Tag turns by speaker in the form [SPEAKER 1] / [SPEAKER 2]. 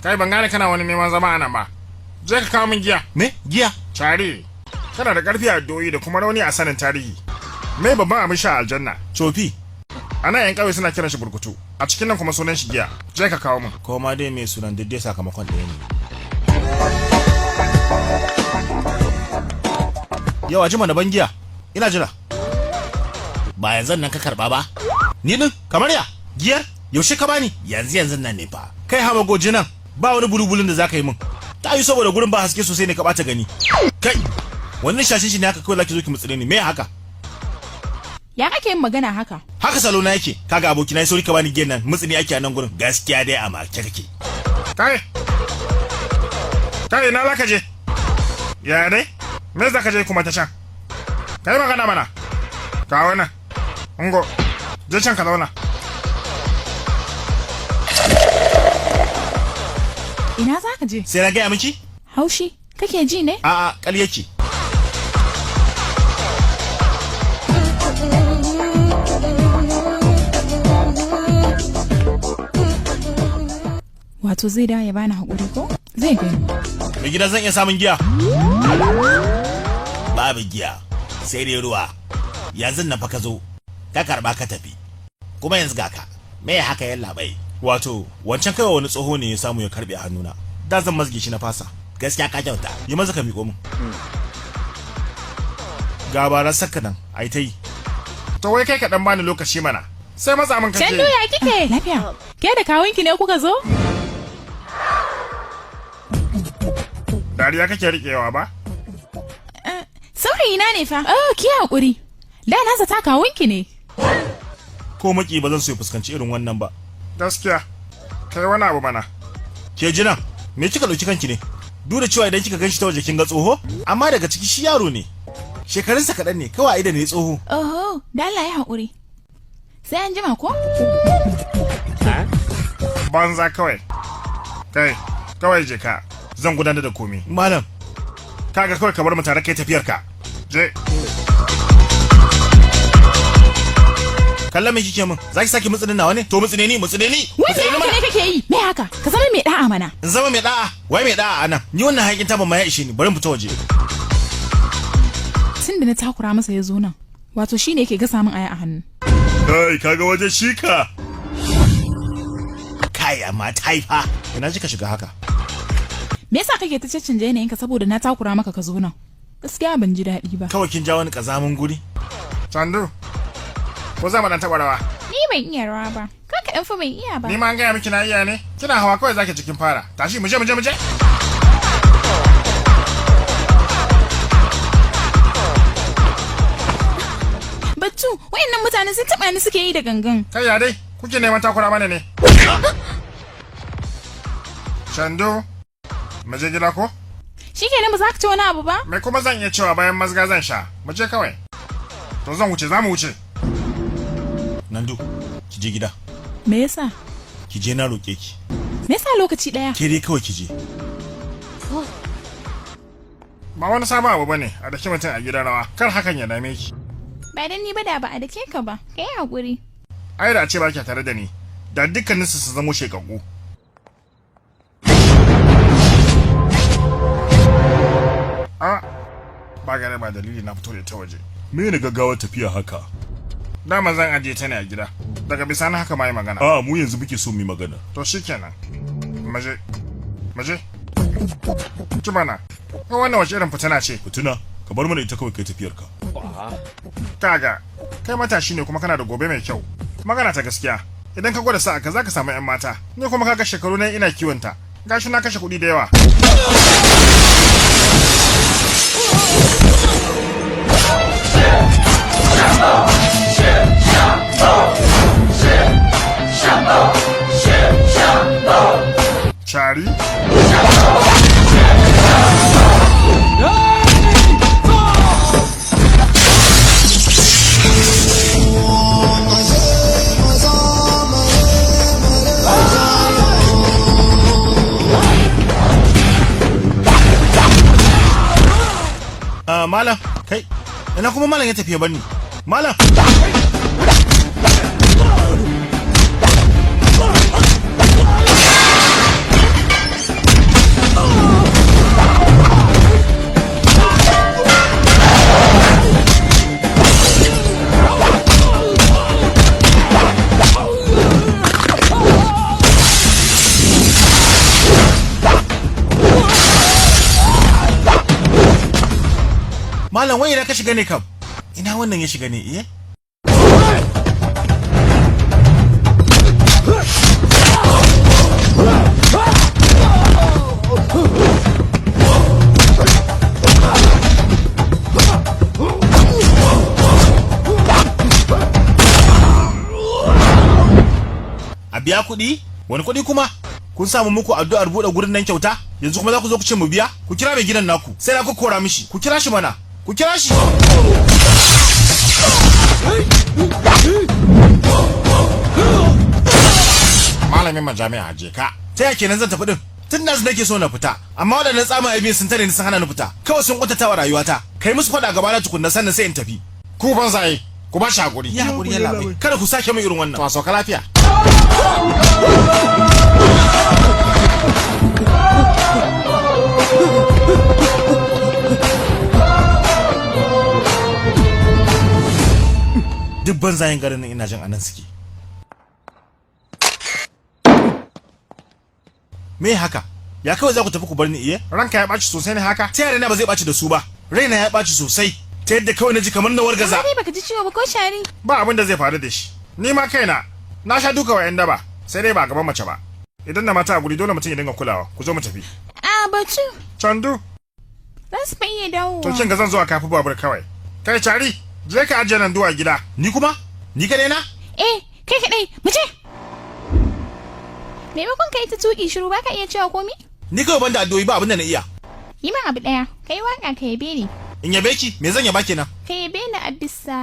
[SPEAKER 1] Kai ban gane kana wani neman zama anan ba. Je ka kawo min giya.
[SPEAKER 2] Me? Giya?
[SPEAKER 1] Tare. Kana da ƙarfi a doyi da kuma rauni a sanin tarihi. Me babban abin sha aljanna?
[SPEAKER 2] Cofi.
[SPEAKER 1] Ana yan ƙauye suna kiran shi burkutu. A cikin nan kuma sunan shi giya. Je ka kawo min.
[SPEAKER 2] Ko ma dai mai sunan daidai sakamakon ɗaya ne. Yawa jima da ban giya. Ina jira. Ba yanzu nan ka karba ba. Ni din kamar ya? Giyar? Yaushe ka bani? Yanzu nan ne fa. Kai hama goji nan. Ba wani bulubulun da zaka yi min. Ta yi saboda gurin ba haske sosai ne ka bata gani. Kai. Wannan shashin shi ne haka kawai zaki zo ki mutsire ni. Me haka?
[SPEAKER 3] Ya kake yin magana haka?
[SPEAKER 2] Haka salo na yake. Kaga abokina ya sauri ka bani giyan nan. Mutsini ake a nan gurin. Gaskiya dai a make kake.
[SPEAKER 1] Kai. Kai ina zaka je? Ya dai? Me zaka je kuma ta can? Kai magana mana. Kawo nan. Ungo. Je can ka zauna.
[SPEAKER 3] Ina za ka je?
[SPEAKER 2] Sai na gaya miki?
[SPEAKER 3] Haushi, kake ji ne?
[SPEAKER 2] A'a, ƙarya ce.
[SPEAKER 3] Wato zai da ya bani haƙuri ko? Zai gani.
[SPEAKER 2] Mai gida zan iya samun giya? Babu giya, sai dai ruwa. Yanzu na fa ka zo, ka karɓa ka tafi. Kuma yanzu ga ka, me haka yalla bai? Wato, wancan kawai wani tsoho ne ya samu ya karbe hannuna. Da zan mazge shi na fasa. Gaskiya ka kyauta. Yi maza ka miƙo min. Ga barar saka nan, ai ta yi.
[SPEAKER 1] To wai kai ka dan bani lokaci mana. Sai matsa min kake.
[SPEAKER 3] Can doya kike? Lafiya. Ke da kawunki ne kuka zo?
[SPEAKER 1] Dariya kake riƙewa ba?
[SPEAKER 3] Saurayi na ne fa. Oh, ki haƙuri. Da na zata kawunki ne.
[SPEAKER 2] Ko maki ba zan so ya fuskanci irin wannan ba.
[SPEAKER 1] Gaskiya. Kai wani abu mana.
[SPEAKER 2] Ke jina, me kika dauki kanki ne? Duk da cewa idan kika ganshi ta waje kin ga tsoho, amma daga ciki shi yaro ne. Shekarunsa kaɗan ne, kawai idan ne tsoho.
[SPEAKER 3] Oho, da Allah ya haƙuri. Sai an jima ko?
[SPEAKER 1] Banza kawai. Kai, kawai je ka. Zan gudanar da komai.
[SPEAKER 2] Malam,
[SPEAKER 1] kaga kawai ka bar mu tare kai tafiyar ka. Je.
[SPEAKER 2] kallon me kike min? Zaki saki mutsinin nawa ne? To mutsine ni.
[SPEAKER 3] Wai sai haka ne kake yi? Me haka? Ka zama mai da'a mana.
[SPEAKER 2] In zama mai da'a? Wai mai da'a anan. Ni wannan haƙin taban ma ya ishe ni. Bari mu fita waje.
[SPEAKER 3] Tun da na takura masa ya zo nan. Wato shine yake gasa min aya a hannu.
[SPEAKER 2] Kai kaga waje shika. Kai amma taifa. Ina ji ka shiga haka.
[SPEAKER 3] Me yasa kake ta caccanje yanayinka saboda na takura maka ka zo nan? Gaskiya ban ji daɗi ba.
[SPEAKER 2] Kawai kin ja wani kazamin guri.
[SPEAKER 1] Sandu. Ko za mu dan taɓa rawa?
[SPEAKER 3] Ni ban iya rawa ba. Kanka ɗan fa ban iya ba.
[SPEAKER 1] Ni ma an gaya miki na iya ne? Kina hawa kawai zaki cikin fara. Tashi mu je.
[SPEAKER 3] Battu, wayannan mutane sun taɓa ni suke yi da gangan.
[SPEAKER 1] Kai ya dai, kuke neman takura mana ne? Sandu. Mu je gida ko?
[SPEAKER 3] Shikenan ba za ka ci wani abu ba?
[SPEAKER 1] Me kuma zan iya cewa bayan mazga zan sha? Mu je kawai. To zan wuce, za mu wuce.
[SPEAKER 2] Nandu, ki je gida.
[SPEAKER 3] Me yasa?
[SPEAKER 2] Ki je na roke ki.
[SPEAKER 3] Me yasa lokaci daya?
[SPEAKER 2] Ke dai kawai ki je.
[SPEAKER 1] Ba wani sabon abu bane a dake mutum a gidan rawa. Kar hakan ya dame ki.
[SPEAKER 3] Ba dan ni ba da ba a dake ka ba. Kai hakuri.
[SPEAKER 1] Ai da ce ba ki tare da ni. Da dukkanin su zamo shekaku. Ba gare ba dalili na fito da ta waje.
[SPEAKER 2] Me ne gaggawar tafiya haka?
[SPEAKER 1] Dama zan ajiye ta ne a gida. Daga bisani haka ma yi magana.
[SPEAKER 2] A mu yanzu muke so mu magana.
[SPEAKER 1] To shikenan. Maje. Ki mana. Ko wannan wace irin fitina ce?
[SPEAKER 2] Fitina? Ka bar mana ita kawai kai tafiyar ka.
[SPEAKER 1] Kaga, kai matashi ne kuma kana da gobe mai kyau. Magana ta gaskiya. Idan ka gwada sa'a ka zaka samu ƴan mata. Ni kuma kaga shekaru na ina kiwonta. Gashi na kashe kuɗi da yawa. Chari?
[SPEAKER 2] Malam, kai, ina kuma malam ya tafiya bani. Malam! Malam wai ina ka shiga ne kam? Ina wannan ya shiga ne eh? A biya kuɗi? Wani kuɗi kuma? Kun samu muku addu'ar buɗe gurin nan kyauta? Yanzu kuma za ku zo ku ce mu biya? Ku kira mai gidan naku. Sai na ku kora mishi. Ku kira shi mana. Ku kira shi.
[SPEAKER 1] Malamin majami'a je ka.
[SPEAKER 2] Ta yake nan zan tafi din? Tun da nake so na fita, amma waɗannan tsamin aibi sun tare ni sun hana ni fita. Kawai sun kwatata wa rayuwata. Kai musu faɗa gaba na tukunna sannan sai in tafi.
[SPEAKER 1] Ku ban zai. Ku ba shi hakuri.
[SPEAKER 2] Ya hakuri ya labai. Kada ku sake min irin wannan.
[SPEAKER 1] To sauka lafiya.
[SPEAKER 2] Duk banzayen garin nan ina jin anan suke. Me haka? Ya kawai za ku tafi ku bar ni iye?
[SPEAKER 1] Ranka ya ɓaci sosai ne haka?
[SPEAKER 2] Ta yare na ba zai ɓaci da su ba. Raina ya ɓaci sosai. Ta yadda kawai na ji kamar na wargaza.
[SPEAKER 3] Amma dai baka ji ciwo ba ko shari?
[SPEAKER 1] Ba abin da zai faru da shi. Ni ma kaina na sha duka wa 'yan daba sai dai ba gaban mace ba. Idan na mata a guri dole mutum ya dinga kulawa. Ku zo mu tafi.
[SPEAKER 3] A batu.
[SPEAKER 1] Candu.
[SPEAKER 3] Za su fa iya dawowa.
[SPEAKER 1] To kin ga zan zo a kafi babur kawai. Kai Cari, je ka ajiye nan duwa gida.
[SPEAKER 2] Ni kuma? Ni kadai na?
[SPEAKER 3] Kai kadai, mu je. Maimakon ka yi ta tuki shiru baka iya cewa komi?
[SPEAKER 2] Ni kawai banda addu'o'i ba abin da na iya.
[SPEAKER 3] Yi min abu daya, kai waka ka yabe ni.
[SPEAKER 2] In yabe ki, me zan yaba kenan?
[SPEAKER 3] Ka yabe ni a bisa